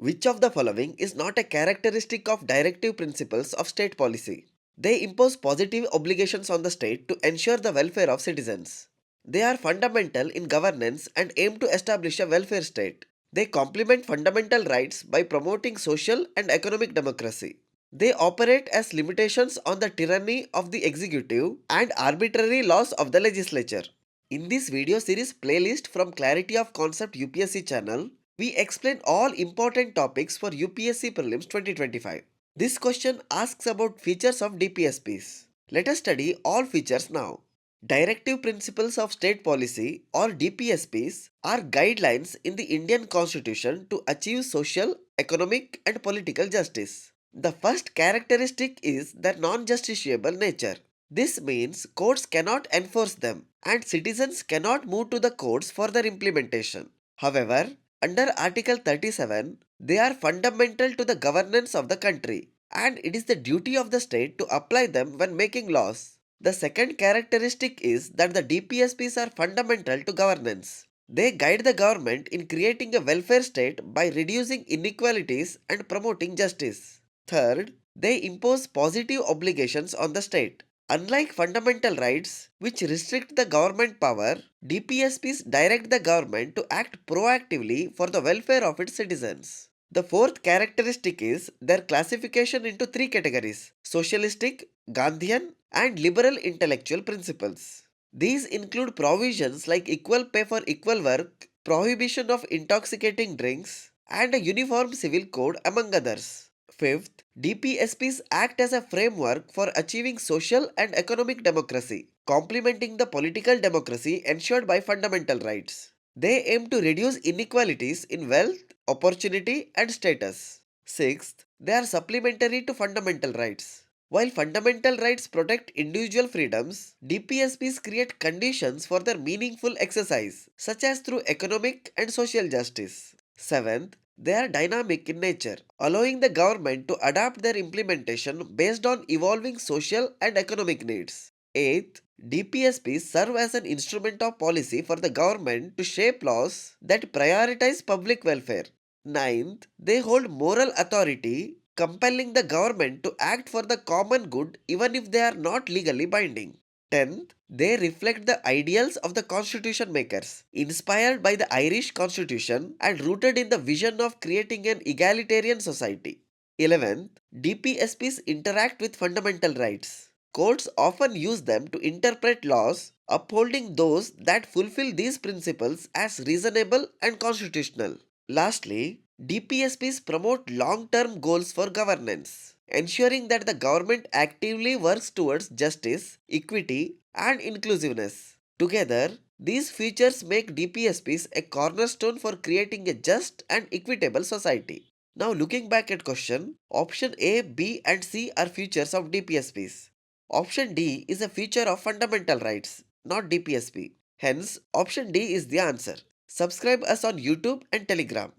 Which of the following is not a characteristic of directive principles of state policy? They impose positive obligations on the state to ensure the welfare of citizens. They are fundamental in governance and aim to establish a welfare state. They complement fundamental rights by promoting social and economic democracy. They operate as limitations on the tyranny of the executive and arbitrary laws of the legislature. In this video series playlist from Clarity of Concept UPSC channel, we explain all important topics for UPSC Prelims 2025. This question asks about features of DPSPs. Let us study all features now. Directive Principles of State Policy or DPSPs are guidelines in the Indian Constitution to achieve social, economic and political justice. The first characteristic is their non-justiciable nature. This means courts cannot enforce them and citizens cannot move to the courts for their implementation. However, under Article 37, they are fundamental to the governance of the country and it is the duty of the state to apply them when making laws. The second characteristic is that the DPSPs are fundamental to governance. They guide the government in creating a welfare state by reducing inequalities and promoting justice. Third, they impose positive obligations on the state. Unlike fundamental rights, which restrict the government power, DPSPs direct the government to act proactively for the welfare of its citizens. The fourth characteristic is their classification into three categories: socialistic, Gandhian, and liberal intellectual principles. These include provisions like equal pay for equal work, prohibition of intoxicating drinks, and a uniform civil code, among others. Fifth, DPSPs act as a framework for achieving social and economic democracy, complementing the political democracy ensured by fundamental rights. They aim to reduce inequalities in wealth, opportunity, and status. Sixth, they are supplementary to fundamental rights. While fundamental rights protect individual freedoms, DPSPs create conditions for their meaningful exercise, such as through economic and social justice. Seventh, they are dynamic in nature, allowing the government to adapt their implementation based on evolving social and economic needs. Eighth, DPSPs serve as an instrument of policy for the government to shape laws that prioritize public welfare. Ninth, they hold moral authority, compelling the government to act for the common good even if they are not legally binding. 10th, they reflect the ideals of the constitution makers, inspired by the Irish constitution and rooted in the vision of creating an egalitarian society. 11th, DPSPs interact with fundamental rights. Courts often use them to interpret laws, upholding those that fulfill these principles as reasonable and constitutional. Lastly, DPSPs promote long-term goals for governance, ensuring that the government actively works towards justice, equity, and inclusiveness. Together, these features make DPSPs a cornerstone for creating a just and equitable society. Now looking back at question, option A, B and C are features of DPSPs. Option D is a feature of fundamental rights, not DPSP. Hence, option D is the answer. Subscribe us on YouTube and Telegram.